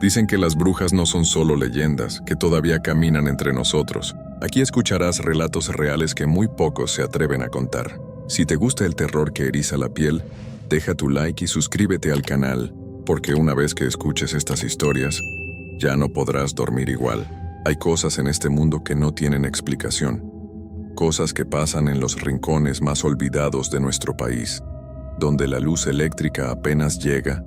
Dicen que las brujas no son solo leyendas, que todavía caminan entre nosotros. Aquí escucharás relatos reales que muy pocos se atreven a contar. Si te gusta el terror que eriza la piel, deja tu like y suscríbete al canal, porque una vez que escuches estas historias, ya no podrás dormir igual. Hay cosas en este mundo que no tienen explicación. Cosas que pasan en los rincones más olvidados de nuestro país, donde la luz eléctrica apenas llega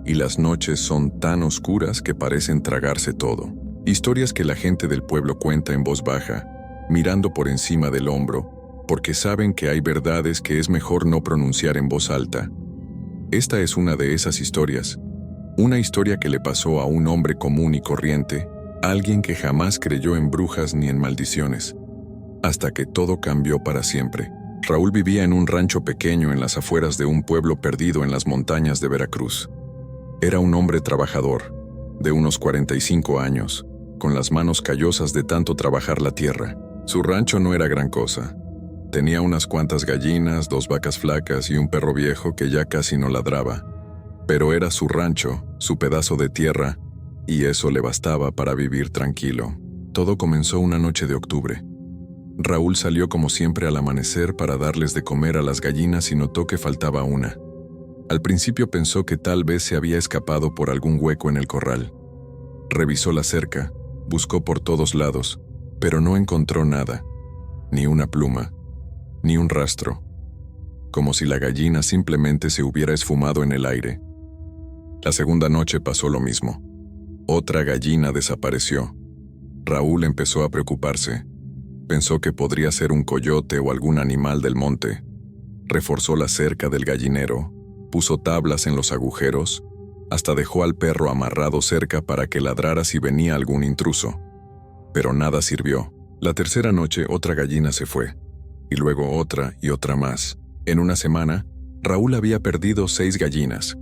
y las noches son tan oscuras que parecen tragarse todo. Historias que la gente del pueblo cuenta en voz baja, mirando por encima del hombro, porque saben que hay verdades que es mejor no pronunciar en voz alta. Esta es una de esas historias, una historia que le pasó a un hombre común y corriente, alguien que jamás creyó en brujas ni en maldiciones, hasta que todo cambió para siempre. Raúl vivía en un rancho pequeño en las afueras de un pueblo perdido en las montañas de Veracruz. Era un hombre trabajador, de unos 45 años, con las manos callosas de tanto trabajar la tierra. Su rancho no era gran cosa. Tenía unas cuantas gallinas, 2 vacas flacas y un perro viejo que ya casi no ladraba. Pero era su rancho, su pedazo de tierra, y eso le bastaba para vivir tranquilo. Todo comenzó una noche de octubre. Raúl salió como siempre al amanecer para darles de comer a las gallinas y notó que faltaba una. Al principio pensó que tal vez se había escapado por algún hueco en el corral. Revisó la cerca, buscó por todos lados, pero no encontró nada, ni una pluma, ni un rastro, como si la gallina simplemente se hubiera esfumado en el aire. La segunda noche pasó lo mismo. Otra gallina desapareció. Raúl empezó a preocuparse. Pensó que podría ser un coyote o algún animal del monte. Reforzó la cerca del gallinero, puso tablas en los agujeros, hasta dejó al perro amarrado cerca para que ladrara si venía algún intruso. Pero nada sirvió. La tercera noche otra gallina se fue, y luego otra y otra más. En una semana, Raúl había perdido 6 gallinas.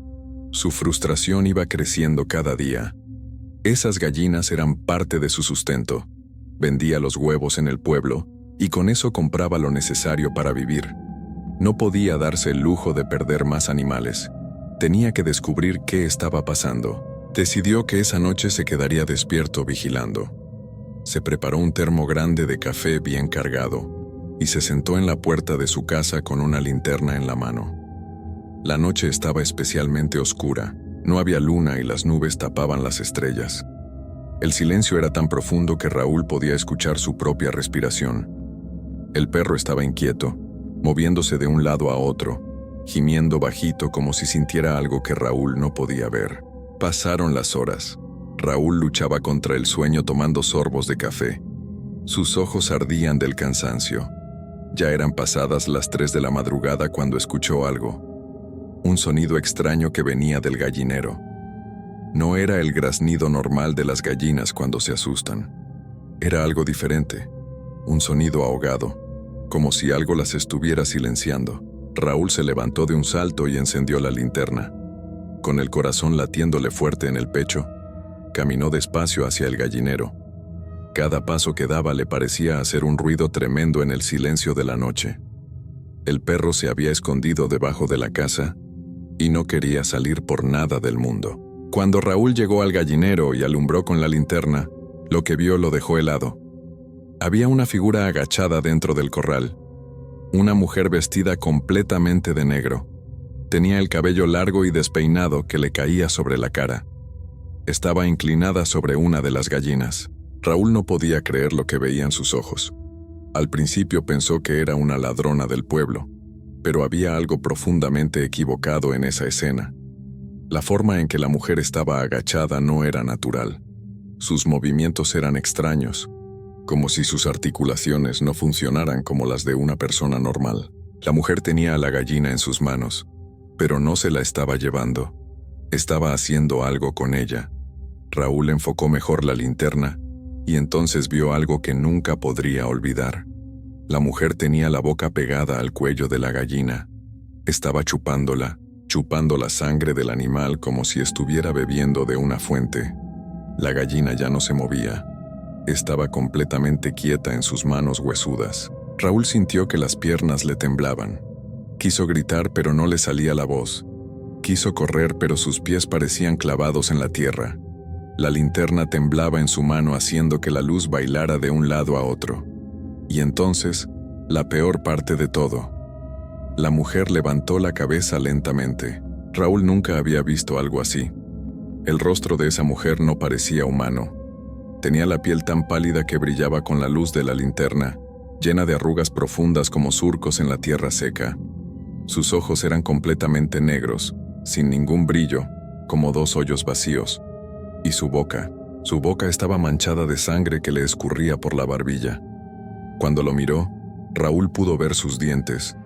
Su frustración iba creciendo cada día. Esas gallinas eran parte de su sustento. Vendía los huevos en el pueblo, y con eso compraba lo necesario para vivir. No podía darse el lujo de perder más animales. Tenía que descubrir qué estaba pasando. Decidió que esa noche se quedaría despierto vigilando. Se preparó un termo grande de café bien cargado y se sentó en la puerta de su casa con una linterna en la mano. La noche estaba especialmente oscura. No había luna y las nubes tapaban las estrellas. El silencio era tan profundo que Raúl podía escuchar su propia respiración. El perro estaba inquieto, moviéndose de un lado a otro, gimiendo bajito como si sintiera algo que Raúl no podía ver. Pasaron las horas. Raúl luchaba contra el sueño tomando sorbos de café. Sus ojos ardían del cansancio. Ya eran pasadas las 3 de la madrugada cuando escuchó algo. Un sonido extraño que venía del gallinero. No era el graznido normal de las gallinas cuando se asustan. Era algo diferente, un sonido ahogado, como si algo las estuviera silenciando. Raúl se levantó de un salto y encendió la linterna. Con el corazón latiéndole fuerte en el pecho, caminó despacio hacia el gallinero. Cada paso que daba le parecía hacer un ruido tremendo en el silencio de la noche. El perro se había escondido debajo de la casa y no quería salir por nada del mundo. Cuando Raúl llegó al gallinero y alumbró con la linterna, lo que vio lo dejó helado. Había una figura agachada dentro del corral. Una mujer vestida completamente de negro. Tenía el cabello largo y despeinado que le caía sobre la cara. Estaba inclinada sobre una de las gallinas. Raúl no podía creer lo que veía en sus ojos. Al principio pensó que era una ladrona del pueblo, pero había algo profundamente equivocado en esa escena. La forma en que la mujer estaba agachada no era natural. Sus movimientos eran extraños, como si sus articulaciones no funcionaran como las de una persona normal. La mujer tenía a la gallina en sus manos, pero no se la estaba llevando. Estaba haciendo algo con ella. Raúl enfocó mejor la linterna y entonces vio algo que nunca podría olvidar. La mujer tenía la boca pegada al cuello de la gallina. Estaba chupando la sangre del animal como si estuviera bebiendo de una fuente. La gallina ya no se movía. Estaba completamente quieta en sus manos huesudas. Raúl sintió que las piernas le temblaban. Quiso gritar, pero no le salía la voz. Quiso correr, pero sus pies parecían clavados en la tierra. La linterna temblaba en su mano haciendo que la luz bailara de un lado a otro. Y entonces, la peor parte de todo. La mujer levantó la cabeza lentamente. Raúl nunca había visto algo así. El rostro de esa mujer no parecía humano. Tenía la piel tan pálida que brillaba con la luz de la linterna, llena de arrugas profundas como surcos en la tierra seca. Sus ojos eran completamente negros, sin ningún brillo, como dos hoyos vacíos. Y su boca estaba manchada de sangre que le escurría por la barbilla. Cuando lo miró, Raúl pudo ver sus dientes.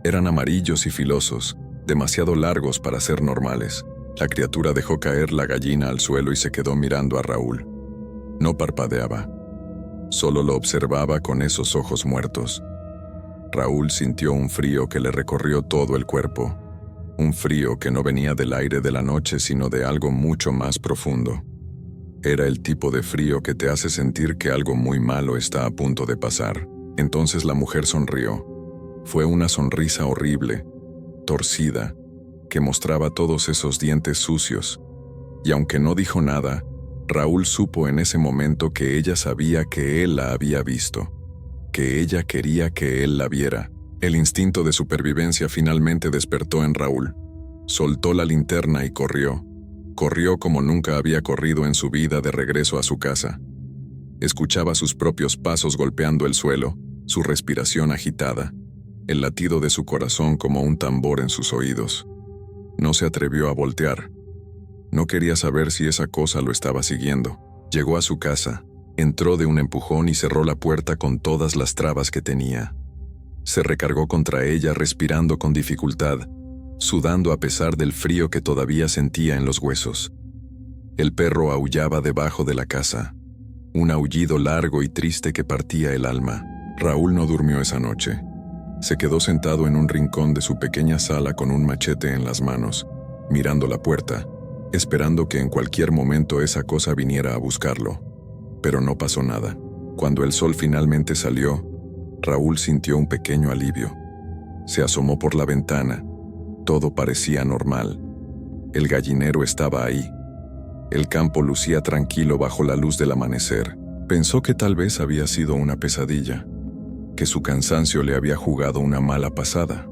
Eran amarillos y filosos, demasiado largos para ser normales. La criatura dejó caer la gallina al suelo y se quedó mirando a Raúl. No parpadeaba. Solo lo observaba con esos ojos muertos. Raúl sintió un frío que le recorrió todo el cuerpo. Un frío que no venía del aire de la noche, sino de algo mucho más profundo. Era el tipo de frío que te hace sentir que algo muy malo está a punto de pasar. Entonces la mujer sonrió. Fue una sonrisa horrible, torcida, que mostraba todos esos dientes sucios. Y aunque no dijo nada, Raúl supo en ese momento que ella sabía que él la había visto, que ella quería que él la viera. El instinto de supervivencia finalmente despertó en Raúl. Soltó la linterna y corrió. Corrió como nunca había corrido en su vida de regreso a su casa. Escuchaba sus propios pasos golpeando el suelo, su respiración agitada, el latido de su corazón como un tambor en sus oídos. No se atrevió a voltear. No quería saber si esa cosa lo estaba siguiendo. Llegó a su casa, entró de un empujón y cerró la puerta con todas las trabas que tenía. Se recargó contra ella respirando con dificultad, sudando a pesar del frío que todavía sentía en los huesos. El perro aullaba debajo de la casa, un aullido largo y triste que partía el alma. Raúl no durmió esa noche. Se quedó sentado en un rincón de su pequeña sala con un machete en las manos, mirando la puerta, esperando que en cualquier momento esa cosa viniera a buscarlo. Pero no pasó nada. Cuando el sol finalmente salió, Raúl sintió un pequeño alivio. Se asomó por la ventana. Todo parecía normal. El gallinero estaba ahí. El campo lucía tranquilo bajo la luz del amanecer. Pensó que tal vez había sido una pesadilla, que su cansancio le había jugado una mala pasada.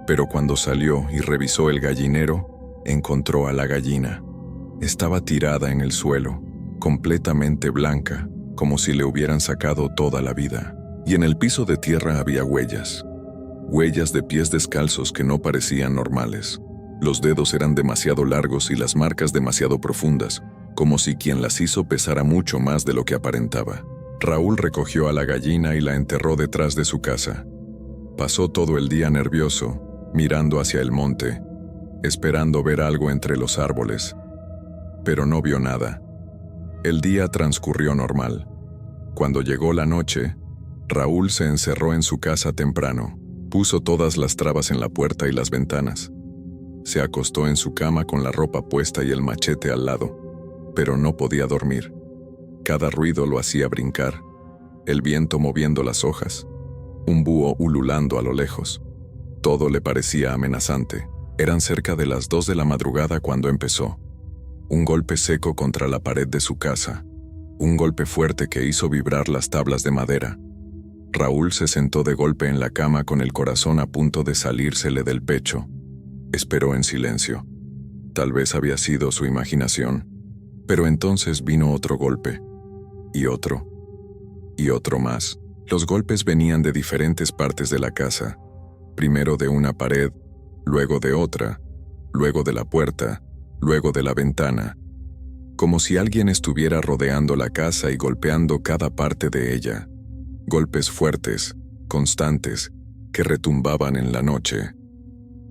Pero cuando salió y revisó el gallinero, encontró a la gallina. Estaba tirada en el suelo, completamente blanca, como si le hubieran sacado toda la vida. Y en el piso de tierra había huellas. Huellas de pies descalzos que no parecían normales. Los dedos eran demasiado largos y las marcas demasiado profundas, como si quien las hizo pesara mucho más de lo que aparentaba. Raúl recogió a la gallina y la enterró detrás de su casa. Pasó todo el día nervioso, mirando hacia el monte, esperando ver algo entre los árboles. Pero no vio nada. El día transcurrió normal. Cuando llegó la noche, Raúl se encerró en su casa temprano. Puso todas las trabas en la puerta y las ventanas. Se acostó en su cama con la ropa puesta y el machete al lado, pero no podía dormir. Cada ruido lo hacía brincar, el viento moviendo las hojas, un búho ululando a lo lejos. Todo le parecía amenazante. Eran cerca de las 2 de la madrugada cuando empezó. Un golpe seco contra la pared de su casa, un golpe fuerte que hizo vibrar las tablas de madera. Raúl se sentó de golpe en la cama con el corazón a punto de salírsele del pecho. Esperó en silencio. Tal vez había sido su imaginación. Pero entonces vino otro golpe. Y otro. Y otro más. Los golpes venían de diferentes partes de la casa. Primero de una pared, luego de otra, luego de la puerta, luego de la ventana. Como si alguien estuviera rodeando la casa y golpeando cada parte de ella. Golpes fuertes, constantes, que retumbaban en la noche.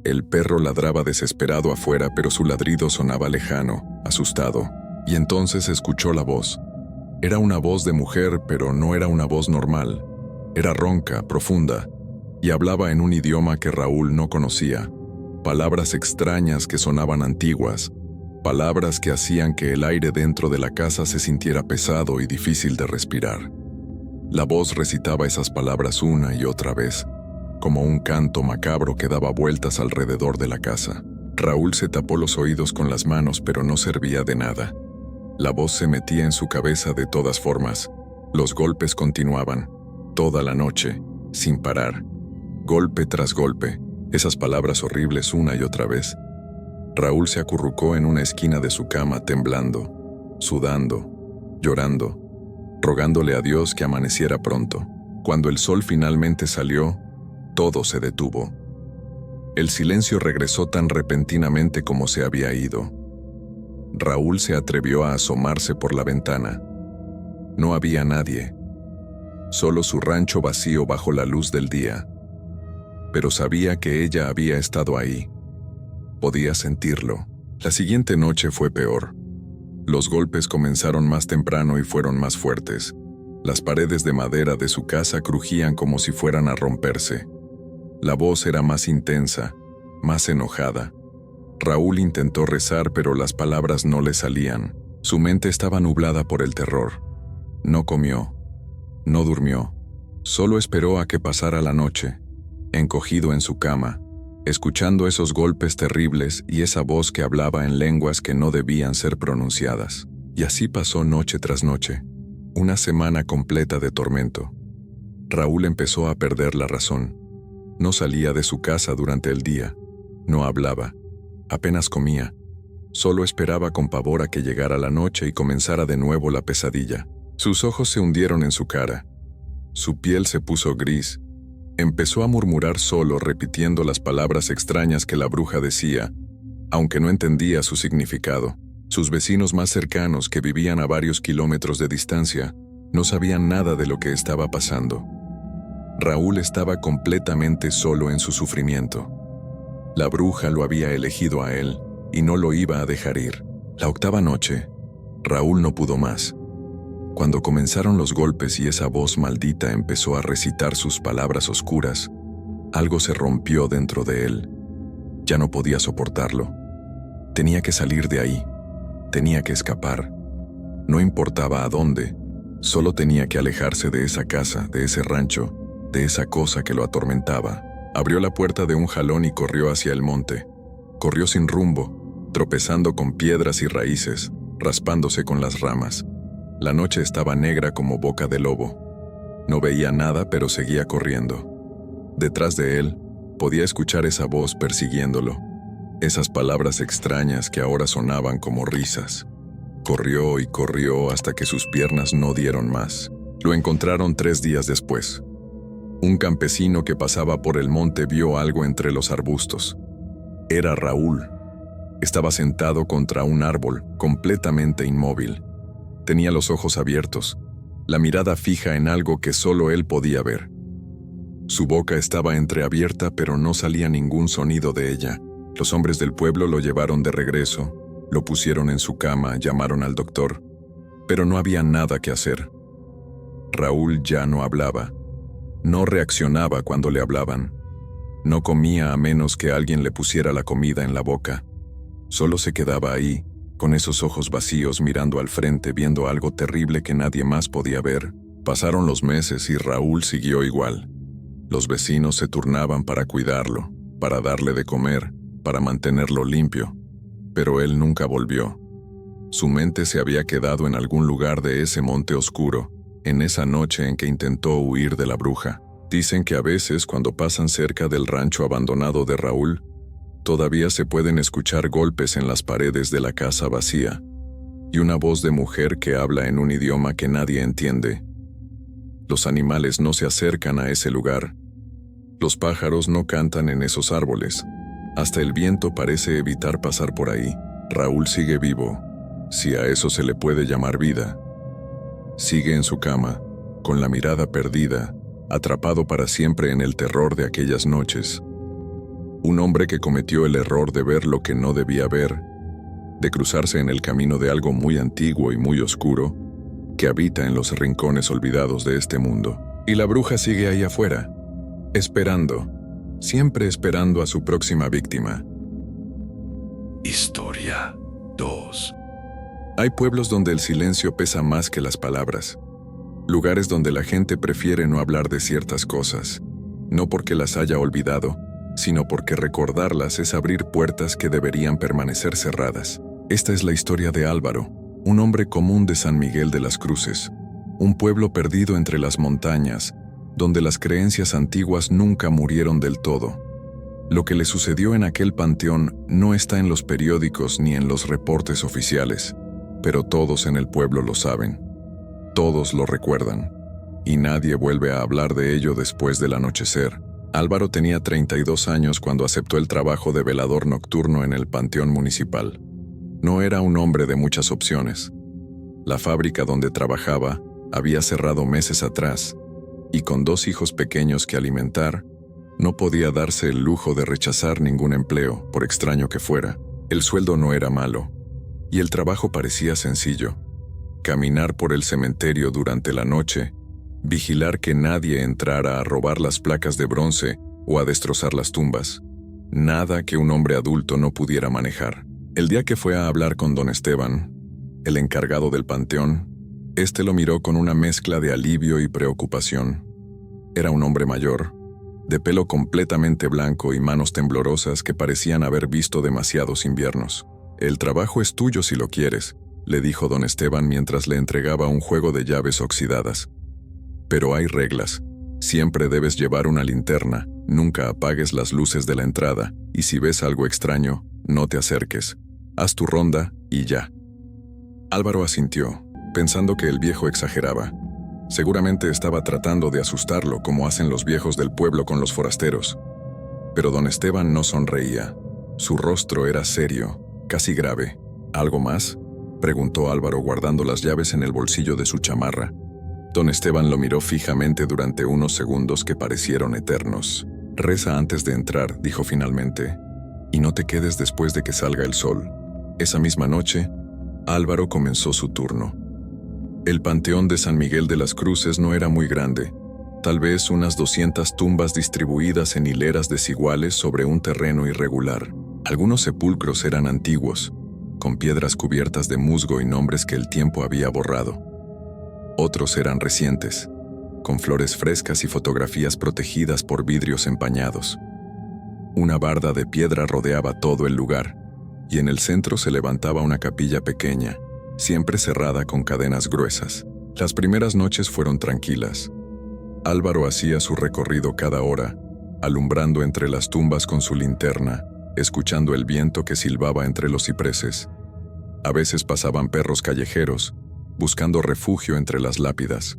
El perro ladraba desesperado afuera, pero su ladrido sonaba lejano, asustado. Y entonces escuchó la voz. Era una voz de mujer, pero no era una voz normal. Era ronca, profunda, y hablaba en un idioma que Raúl no conocía. Palabras extrañas que sonaban antiguas, palabras que hacían que el aire dentro de la casa se sintiera pesado y difícil de respirar. La voz recitaba esas palabras una y otra vez, como un canto macabro que daba vueltas alrededor de la casa. Raúl se tapó los oídos con las manos, pero no servía de nada. La voz se metía en su cabeza de todas formas. Los golpes continuaban, toda la noche, sin parar. Golpe tras golpe, esas palabras horribles una y otra vez. Raúl se acurrucó en una esquina de su cama temblando, sudando, llorando, rogándole a Dios que amaneciera pronto. Cuando el sol finalmente salió, todo se detuvo. El silencio regresó tan repentinamente como se había ido. Raúl se atrevió a asomarse por la ventana. No había nadie, solo su rancho vacío bajo la luz del día. Pero sabía que ella había estado ahí. Podía sentirlo. La siguiente noche fue peor. Los golpes comenzaron más temprano y fueron más fuertes. Las paredes de madera de su casa crujían como si fueran a romperse. La voz era más intensa, más enojada. Raúl intentó rezar, pero las palabras no le salían. Su mente estaba nublada por el terror. No comió, no durmió. Solo esperó a que pasara la noche, encogido en su cama, escuchando esos golpes terribles y esa voz que hablaba en lenguas que no debían ser pronunciadas. Y así pasó noche tras noche, una semana completa de tormento. Raúl empezó a perder la razón. No salía de su casa durante el día, no hablaba, apenas comía. Solo esperaba con pavor a que llegara la noche y comenzara de nuevo la pesadilla. Sus ojos se hundieron en su cara. Su piel se puso gris. Empezó a murmurar solo, repitiendo las palabras extrañas que la bruja decía, aunque no entendía su significado. Sus vecinos más cercanos, que vivían a varios kilómetros de distancia, no sabían nada de lo que estaba pasando. Raúl estaba completamente solo en su sufrimiento. La bruja lo había elegido a él, y no lo iba a dejar ir. La octava noche, Raúl no pudo más. Cuando comenzaron los golpes y esa voz maldita empezó a recitar sus palabras oscuras, algo se rompió dentro de él. Ya no podía soportarlo. Tenía que salir de ahí. Tenía que escapar. No importaba a dónde, solo tenía que alejarse de esa casa, de ese rancho, de esa cosa que lo atormentaba. Abrió la puerta de un jalón y corrió hacia el monte. Corrió sin rumbo, tropezando con piedras y raíces, raspándose con las ramas. La noche estaba negra como boca de lobo. No veía nada, pero seguía corriendo. Detrás de él, podía escuchar esa voz persiguiéndolo, esas palabras extrañas que ahora sonaban como risas. Corrió y corrió hasta que sus piernas no dieron más. Lo encontraron 3 días después. Un campesino que pasaba por el monte vio algo entre los arbustos. Era Raúl. Estaba sentado contra un árbol, completamente inmóvil. Tenía los ojos abiertos, la mirada fija en algo que solo él podía ver. Su boca estaba entreabierta, pero no salía ningún sonido de ella. Los hombres del pueblo lo llevaron de regreso, lo pusieron en su cama, llamaron al doctor, pero no había nada que hacer. Raúl ya no hablaba, no reaccionaba cuando le hablaban, no comía a menos que alguien le pusiera la comida en la boca. Solo se quedaba ahí, con esos ojos vacíos mirando al frente, viendo algo terrible que nadie más podía ver. Pasaron los meses y Raúl siguió igual. Los vecinos se turnaban para cuidarlo, para darle de comer, para mantenerlo limpio, pero él nunca volvió. Su mente se había quedado en algún lugar de ese monte oscuro, en esa noche en que intentó huir de la bruja. Dicen que a veces, cuando pasan cerca del rancho abandonado de Raúl, todavía se pueden escuchar golpes en las paredes de la casa vacía, y una voz de mujer que habla en un idioma que nadie entiende. Los animales no se acercan a ese lugar. Los pájaros no cantan en esos árboles. Hasta el viento parece evitar pasar por ahí. Raúl sigue vivo, si a eso se le puede llamar vida. Sigue en su cama, con la mirada perdida, atrapado para siempre en el terror de aquellas noches. Un hombre que cometió el error de ver lo que no debía ver, de cruzarse en el camino de algo muy antiguo y muy oscuro, que habita en los rincones olvidados de este mundo. Y la bruja sigue ahí afuera, esperando, siempre esperando a su próxima víctima. Historia 2. Hay pueblos donde el silencio pesa más que las palabras. Lugares donde la gente prefiere no hablar de ciertas cosas, no porque las haya olvidado, sino porque recordarlas es abrir puertas que deberían permanecer cerradas. Esta es la historia de Álvaro, un hombre común de San Miguel de las Cruces, un pueblo perdido entre las montañas, donde las creencias antiguas nunca murieron del todo. Lo que le sucedió en aquel panteón no está en los periódicos ni en los reportes oficiales, pero todos en el pueblo lo saben. Todos lo recuerdan, y nadie vuelve a hablar de ello después del anochecer. Álvaro tenía 32 años cuando aceptó el trabajo de velador nocturno en el panteón municipal. No era un hombre de muchas opciones. La fábrica donde trabajaba había cerrado meses atrás, y con 2 hijos pequeños que alimentar, no podía darse el lujo de rechazar ningún empleo, por extraño que fuera. El sueldo no era malo, y el trabajo parecía sencillo. Caminar por el cementerio durante la noche, vigilar que nadie entrara a robar las placas de bronce o a destrozar las tumbas. Nada que un hombre adulto no pudiera manejar. El día que fue a hablar con don Esteban, el encargado del panteón, este lo miró con una mezcla de alivio y preocupación. Era un hombre mayor, de pelo completamente blanco y manos temblorosas que parecían haber visto demasiados inviernos. «El trabajo es tuyo si lo quieres», le dijo don Esteban mientras le entregaba un juego de llaves oxidadas. «Pero hay reglas. Siempre debes llevar una linterna, nunca apagues las luces de la entrada, y si ves algo extraño, no te acerques. Haz tu ronda y ya». Álvaro asintió, pensando que el viejo exageraba. Seguramente estaba tratando de asustarlo como hacen los viejos del pueblo con los forasteros. Pero don Esteban no sonreía. Su rostro era serio, casi grave. «¿Algo más?», preguntó Álvaro guardando las llaves en el bolsillo de su chamarra. Don Esteban lo miró fijamente durante unos segundos que parecieron eternos. «Reza antes de entrar», dijo finalmente, «y no te quedes después de que salga el sol». Esa misma noche, Álvaro comenzó su turno. El panteón de San Miguel de las Cruces no era muy grande, tal vez unas 200 tumbas distribuidas en hileras desiguales sobre un terreno irregular. Algunos sepulcros eran antiguos, con piedras cubiertas de musgo y nombres que el tiempo había borrado. Otros eran recientes, con flores frescas y fotografías protegidas por vidrios empañados. Una barda de piedra rodeaba todo el lugar, y en el centro se levantaba una capilla pequeña, siempre cerrada con cadenas gruesas. Las primeras noches fueron tranquilas. Álvaro hacía su recorrido cada hora, alumbrando entre las tumbas con su linterna, escuchando el viento que silbaba entre los cipreses. A veces pasaban perros callejeros, buscando refugio entre las lápidas.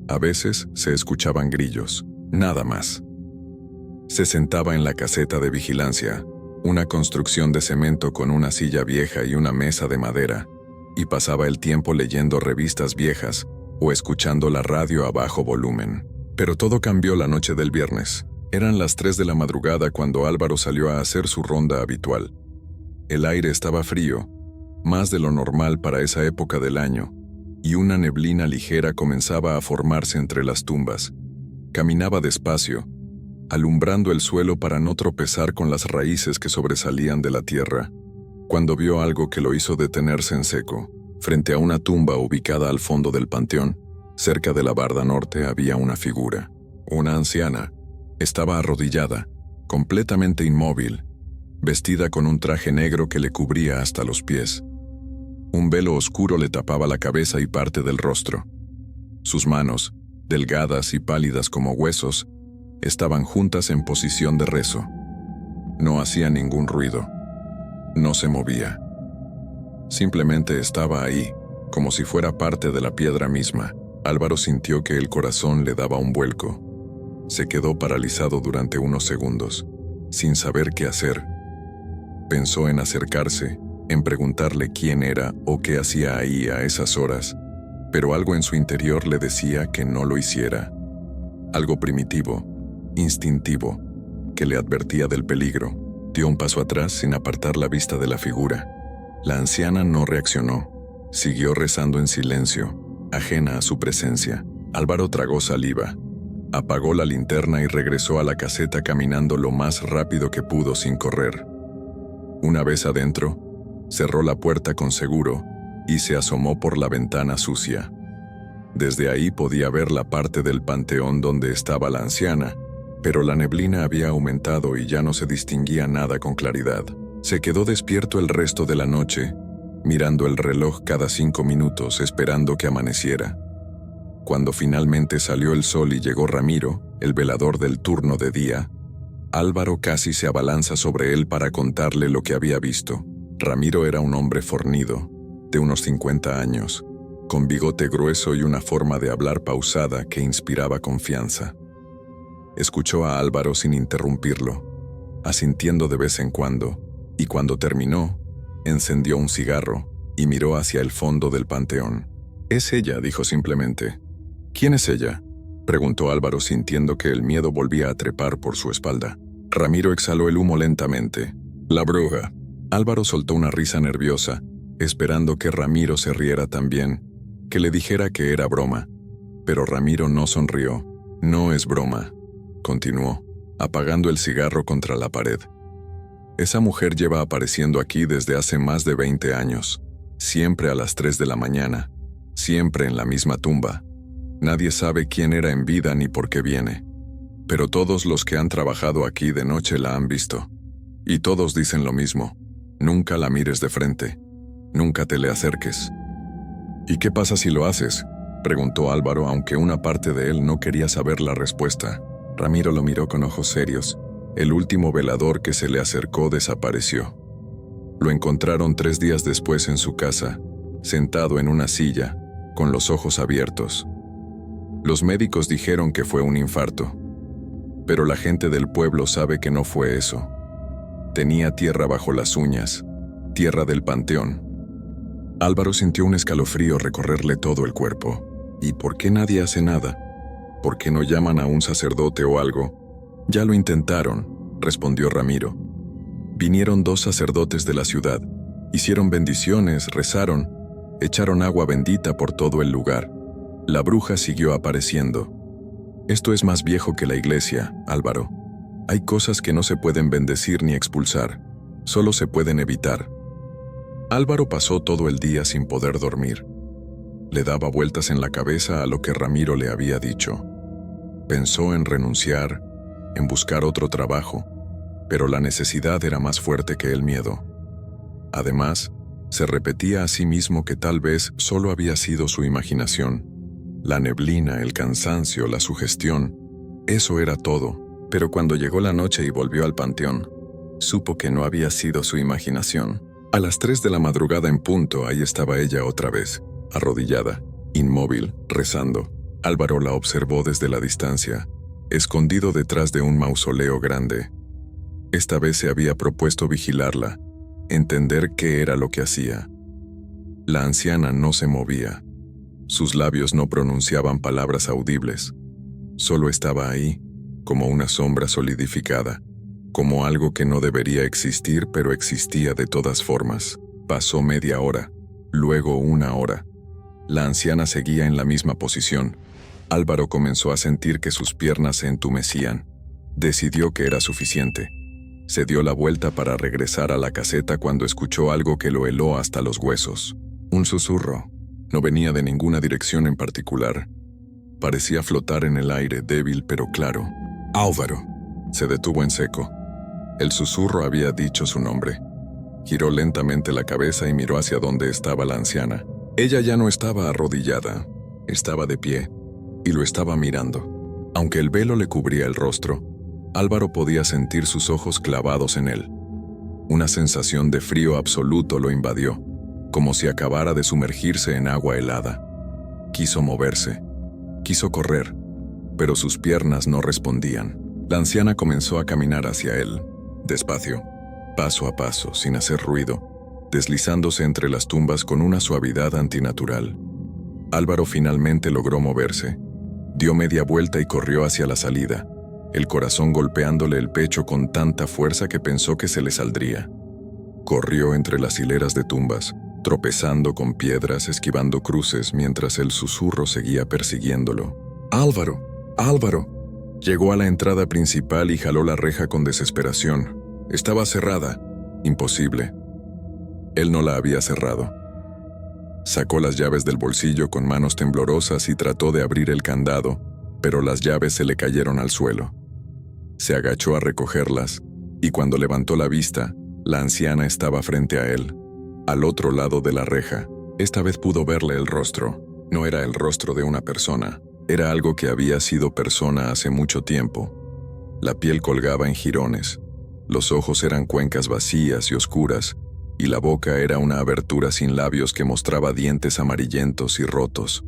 A veces se escuchaban grillos, nada más. Se sentaba en la caseta de vigilancia, una construcción de cemento con una silla vieja y una mesa de madera, y pasaba el tiempo leyendo revistas viejas o escuchando la radio a bajo volumen. Pero todo cambió la noche del viernes. Eran las 3 de la madrugada cuando Álvaro salió a hacer su ronda habitual. El aire estaba frío, más de lo normal para esa época del año, y una neblina ligera comenzaba a formarse entre las tumbas. Caminaba despacio, alumbrando el suelo para no tropezar con las raíces que sobresalían de la tierra, cuando vio algo que lo hizo detenerse en seco. Frente a una tumba ubicada al fondo del panteón, cerca de la barda norte, había una figura. Una anciana. Estaba arrodillada, completamente inmóvil, vestida con un traje negro que le cubría hasta los pies. Un velo oscuro le tapaba la cabeza y parte del rostro. Sus manos, delgadas y pálidas como huesos, estaban juntas en posición de rezo. No hacía ningún ruido. No se movía. Simplemente estaba ahí, como si fuera parte de la piedra misma. Álvaro sintió que el corazón le daba un vuelco. Se quedó paralizado durante unos segundos, sin saber qué hacer. Pensó en acercarse, en preguntarle quién era o qué hacía ahí a esas horas, pero algo en su interior le decía que no lo hiciera. Algo primitivo, instintivo, que le advertía del peligro. Dio un paso atrás sin apartar la vista de la figura. La anciana no reaccionó. Siguió rezando en silencio, ajena a su presencia. Álvaro tragó saliva. Apagó la linterna y regresó a la caseta caminando lo más rápido que pudo sin correr. Una vez adentro, cerró la puerta con seguro y se asomó por la ventana sucia. Desde ahí podía ver la parte del panteón donde estaba la anciana, pero la neblina había aumentado y ya no se distinguía nada con claridad. Se quedó despierto el resto de la noche, mirando el reloj cada 5 minutos esperando que amaneciera. Cuando finalmente salió el sol y llegó Ramiro, el velador del turno de día, Álvaro casi se abalanza sobre él para contarle lo que había visto. Ramiro era un hombre fornido, de unos 50 años, con bigote grueso y una forma de hablar pausada que inspiraba confianza. Escuchó a Álvaro sin interrumpirlo, asintiendo de vez en cuando, y cuando terminó, encendió un cigarro y miró hacia el fondo del panteón. «Es ella», dijo simplemente. «¿Quién es ella?», preguntó Álvaro sintiendo que el miedo volvía a trepar por su espalda. Ramiro exhaló el humo lentamente. «La bruja». Álvaro soltó una risa nerviosa, esperando que Ramiro se riera también, que le dijera que era broma. Pero Ramiro no sonrió. «No es broma», continuó, apagando el cigarro contra la pared. «Esa mujer lleva apareciendo aquí desde hace más de 20 años, siempre a las 3 de la mañana, siempre en la misma tumba. Nadie sabe quién era en vida ni por qué viene. Pero todos los que han trabajado aquí de noche la han visto. Y todos dicen lo mismo. Nunca la mires de frente. Nunca te le acerques». «¿Y qué pasa si lo haces?», preguntó Álvaro, aunque una parte de él no quería saber la respuesta. Ramiro lo miró con ojos serios. El último velador que se le acercó desapareció. Lo encontraron 3 días después en su casa, sentado en una silla, con los ojos abiertos. Los médicos dijeron que fue un infarto, pero la gente del pueblo sabe que no fue eso. Tenía tierra bajo las uñas, tierra del panteón. Álvaro sintió un escalofrío recorrerle todo el cuerpo. ¿Y por qué nadie hace nada? ¿Por qué no llaman a un sacerdote o algo? «Ya lo intentaron», respondió Ramiro. «Vinieron 2 sacerdotes de la ciudad, hicieron bendiciones, rezaron, echaron agua bendita por todo el lugar. La bruja siguió apareciendo. Esto es más viejo que la iglesia, Álvaro. Hay cosas que no se pueden bendecir ni expulsar, solo se pueden evitar». Álvaro pasó todo el día sin poder dormir. Le daba vueltas en la cabeza a lo que Ramiro le había dicho. Pensó en renunciar, en buscar otro trabajo, pero la necesidad era más fuerte que el miedo. Además, se repetía a sí mismo que tal vez solo había sido su imaginación. La neblina, el cansancio, la sugestión, eso era todo. Pero cuando llegó la noche y volvió al panteón, supo que no había sido su imaginación. A las 3 de la madrugada en punto, ahí estaba ella otra vez, arrodillada, inmóvil, rezando. Álvaro la observó desde la distancia, escondido detrás de un mausoleo grande. Esta vez se había propuesto vigilarla, entender qué era lo que hacía. La anciana no se movía. Sus labios no pronunciaban palabras audibles. Solo estaba ahí, como una sombra solidificada, como algo que no debería existir, pero existía de todas formas. Pasó media hora, luego 1 hora. La anciana seguía en la misma posición. Álvaro comenzó a sentir que sus piernas se entumecían. Decidió que era suficiente. Se dio la vuelta para regresar a la caseta cuando escuchó algo que lo heló hasta los huesos. Un susurro. No venía de ninguna dirección en particular. Parecía flotar en el aire, débil pero claro. «Álvaro». Se detuvo en seco. El susurro había dicho su nombre. Giró lentamente la cabeza y miró hacia donde estaba la anciana. Ella ya no estaba arrodillada, estaba de pie, y lo estaba mirando. Aunque el velo le cubría el rostro, Álvaro podía sentir sus ojos clavados en él. Una sensación de frío absoluto lo invadió, como si acabara de sumergirse en agua helada. Quiso moverse, quiso correr, pero sus piernas no respondían. La anciana comenzó a caminar hacia él, despacio, paso a paso, sin hacer ruido, deslizándose entre las tumbas con una suavidad antinatural. Álvaro finalmente logró moverse. Dio media vuelta y corrió hacia la salida, el corazón golpeándole el pecho con tanta fuerza que pensó que se le saldría. Corrió entre las hileras de tumbas, tropezando con piedras, esquivando cruces, mientras el susurro seguía persiguiéndolo. «Álvaro, Álvaro». Llegó a la entrada principal y jaló la reja con desesperación. Estaba cerrada. Imposible. Él no la había cerrado. Sacó las llaves del bolsillo con manos temblorosas y trató de abrir el candado, pero las llaves se le cayeron al suelo. Se agachó a recogerlas, y cuando levantó la vista, la anciana estaba frente a él. Al otro lado de la reja, esta vez pudo verle el rostro. No era el rostro de una persona, era algo que había sido persona hace mucho tiempo. La piel colgaba en jirones, los ojos eran cuencas vacías y oscuras, y la boca era una abertura sin labios que mostraba dientes amarillentos y rotos.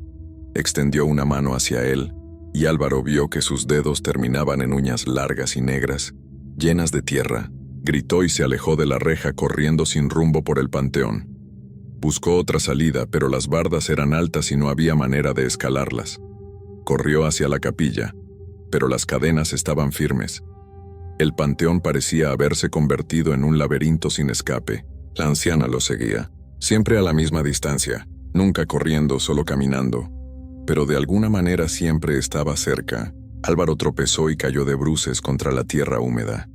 Extendió una mano hacia él, y Álvaro vio que sus dedos terminaban en uñas largas y negras, llenas de tierra. Gritó y se alejó de la reja corriendo sin rumbo por el panteón. Buscó otra salida, pero las bardas eran altas y no había manera de escalarlas. Corrió hacia la capilla, pero las cadenas estaban firmes. El panteón parecía haberse convertido en un laberinto sin escape. La anciana lo seguía, siempre a la misma distancia, nunca corriendo, solo caminando. Pero de alguna manera siempre estaba cerca. Álvaro tropezó y cayó de bruces contra la tierra húmeda.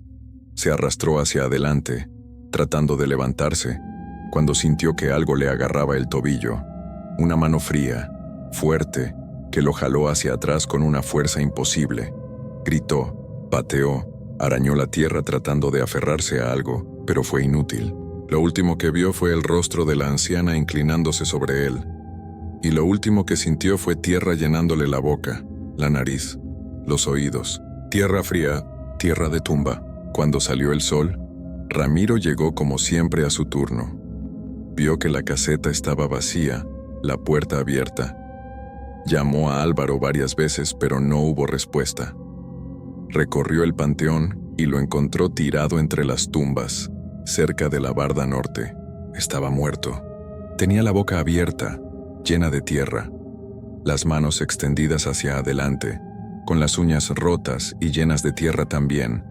Se arrastró hacia adelante, tratando de levantarse, cuando sintió que algo le agarraba el tobillo. Una mano fría, fuerte, que lo jaló hacia atrás con una fuerza imposible. Gritó, pateó, arañó la tierra tratando de aferrarse a algo, pero fue inútil. Lo último que vio fue el rostro de la anciana inclinándose sobre él. Y lo último que sintió fue tierra llenándole la boca, la nariz, los oídos. Tierra fría, tierra de tumba. Cuando salió el sol, Ramiro llegó como siempre a su turno. Vio que la caseta estaba vacía, la puerta abierta. Llamó a Álvaro varias veces, pero no hubo respuesta. Recorrió el panteón y lo encontró tirado entre las tumbas, cerca de la barda norte. Estaba muerto. Tenía la boca abierta, llena de tierra, las manos extendidas hacia adelante, con las uñas rotas y llenas de tierra también,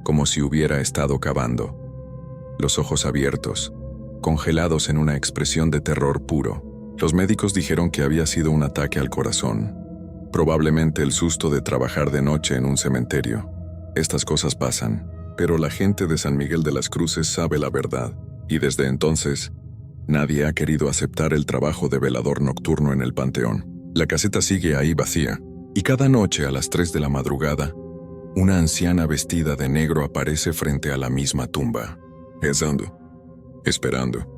como si hubiera estado cavando. Los ojos abiertos, congelados en una expresión de terror puro. Los médicos dijeron que había sido un ataque al corazón, probablemente el susto de trabajar de noche en un cementerio. Estas cosas pasan, pero la gente de San Miguel de las Cruces sabe la verdad, y desde entonces, nadie ha querido aceptar el trabajo de velador nocturno en el panteón. La caseta sigue ahí vacía, y cada noche a las 3 de la madrugada, una anciana vestida de negro aparece frente a la misma tumba, esperando.